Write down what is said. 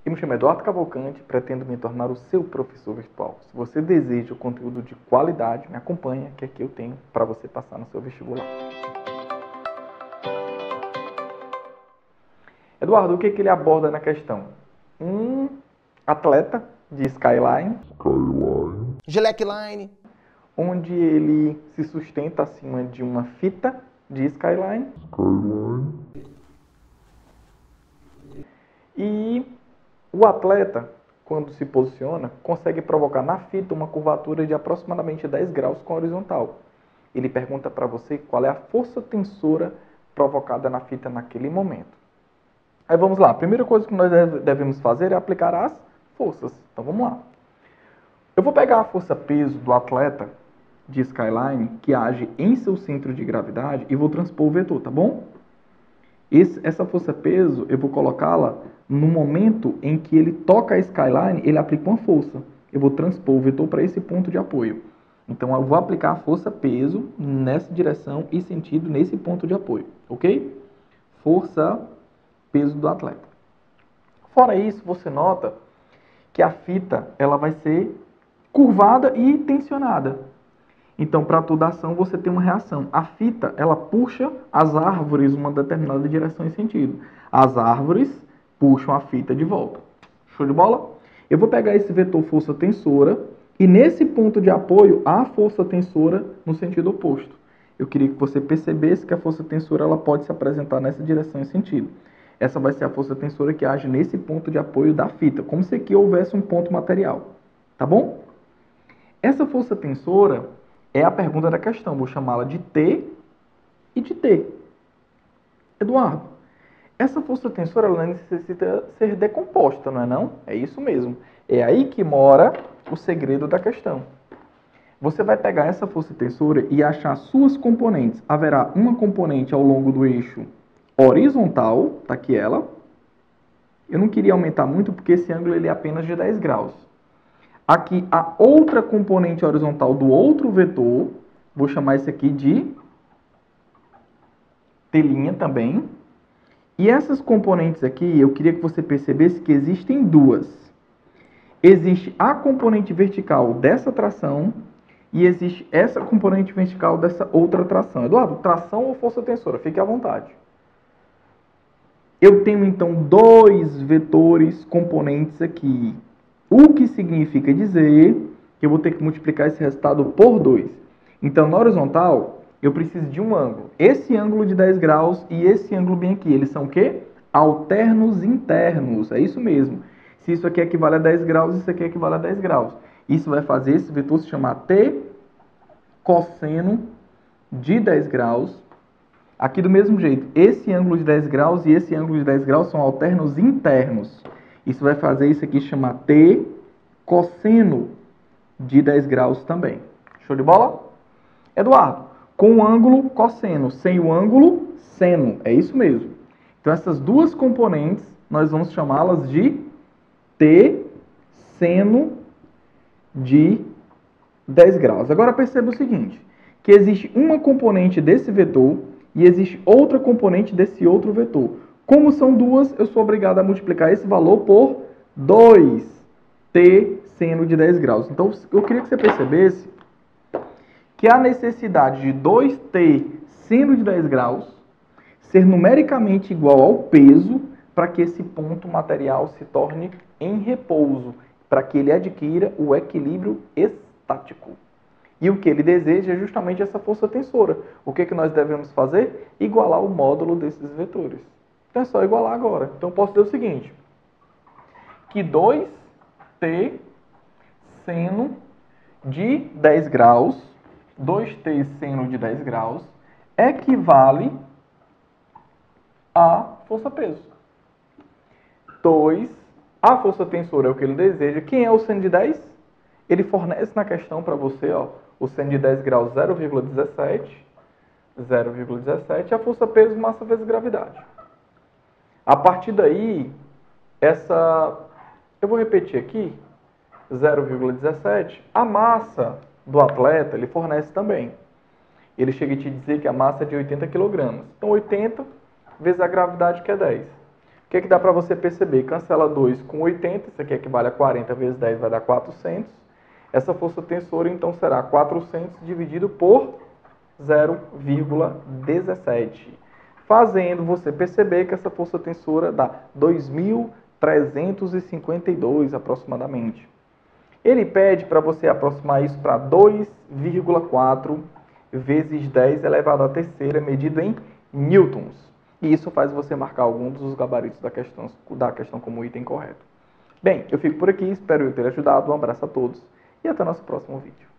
Eu me chamo Eduardo Cavalcante e pretendo me tornar o seu professor virtual. Se você deseja o conteúdo de qualidade, me acompanha, que aqui eu tenho para você passar no seu vestibular. Eduardo, o que ele aborda na questão? Um atleta de skyline, slackline, onde ele se sustenta acima de uma fita de skyline. E o atleta, quando se posiciona, consegue provocar na fita uma curvatura de aproximadamente 10 graus com a horizontal. Ele pergunta para você qual é a força tensora provocada na fita naquele momento. Aí vamos lá. A primeira coisa que nós devemos fazer é aplicar as forças. Então vamos lá. Eu vou pegar a força-peso do atleta de skyline que age em seu centro de gravidade e vou transpor o vetor, tá bom? Essa força-peso, eu vou colocá-la no momento em que ele toca a skyline, ele aplica uma força. Eu vou transpor o vetor para esse ponto de apoio. Então, eu vou aplicar a força-peso nessa direção e sentido nesse ponto de apoio, ok? Força-peso do atleta. Fora isso, você nota que a fita ela vai ser curvada e tensionada. Então, para toda ação, você tem uma reação. A fita, ela puxa as árvores uma determinada direção e sentido. As árvores puxam a fita de volta. Show de bola? Eu vou pegar esse vetor força tensora e nesse ponto de apoio, a força tensora no sentido oposto. Eu queria que você percebesse que a força tensora ela pode se apresentar nessa direção e sentido. Essa vai ser a força tensora que age nesse ponto de apoio da fita, como se aqui houvesse um ponto material. Tá bom? Essa força tensora é a pergunta da questão. Vou chamá-la de T e de T. Eduardo, essa força tensora ela necessita ser decomposta, não é não? É isso mesmo. É aí que mora o segredo da questão. Você vai pegar essa força tensora e achar suas componentes. Haverá uma componente ao longo do eixo horizontal, tá aqui ela. Eu não queria aumentar muito porque esse ângulo ele é apenas de 10 graus. Aqui, a outra componente horizontal do outro vetor, vou chamar isso aqui de T' também. E essas componentes aqui, eu queria que você percebesse que existem duas. Existe a componente vertical dessa tração e existe essa componente vertical dessa outra tração. Eduardo, tração ou força tensora? Fique à vontade. Eu tenho, então, dois vetores componentes aqui. O que significa dizer que eu vou ter que multiplicar esse resultado por 2. Então, na horizontal, eu preciso de um ângulo. Esse ângulo de 10 graus e esse ângulo bem aqui, eles são o quê? Alternos internos. É isso mesmo. Se isso aqui equivale a 10 graus, isso aqui equivale a 10 graus. Isso vai fazer esse vetor se chamar T cosseno de 10 graus. Aqui do mesmo jeito, esse ângulo de 10 graus e esse ângulo de 10 graus são alternos internos. Isso vai fazer isso aqui chamar T cosseno de 10 graus também. Show de bola? Eduardo, com o ângulo cosseno, sem o ângulo seno. É isso mesmo. Então, essas duas componentes, nós vamos chamá-las de T seno de 10 graus. Agora, perceba o seguinte, que existe uma componente desse vetor e existe outra componente desse outro vetor. Como são duas, eu sou obrigado a multiplicar esse valor por 2t seno de 10 graus. Então, eu queria que você percebesse que há necessidade de 2t seno de 10 graus ser numericamente igual ao peso para que esse ponto material se torne em repouso, para que ele adquira o equilíbrio estático. E o que ele deseja é justamente essa força tensora. O que nós devemos fazer? Igualar o módulo desses vetores. Então é só igualar agora. Então eu posso dizer o seguinte, que 2t seno de 10 graus, 2t seno de 10 graus, equivale a força-peso. 2, a força tensora é o que ele deseja. Quem é o seno de 10? Ele fornece na questão para você, ó, o seno de 10 graus 0,17, 0,17, a força-peso, massa vezes gravidade. A partir daí, eu vou repetir aqui, 0,17, a massa do atleta, ele fornece também. Ele chega a te dizer que a massa é de 80 kg. Então, 80 vezes a gravidade, que é 10. O que dá para você perceber? Cancela 2 com 80, isso aqui equivale a 40 vezes 10, vai dar 400. Essa força tensora, então, será 400 dividido por 0,17. Fazendo você perceber que essa força tensora dá 2.352 aproximadamente. Ele pede para você aproximar isso para 2,4 vezes 10 elevado à terceira, medido em newtons. E isso faz você marcar alguns dos gabaritos da questão como item correto. Bem, eu fico por aqui, espero eu ter ajudado. Um abraço a todos e até o nosso próximo vídeo.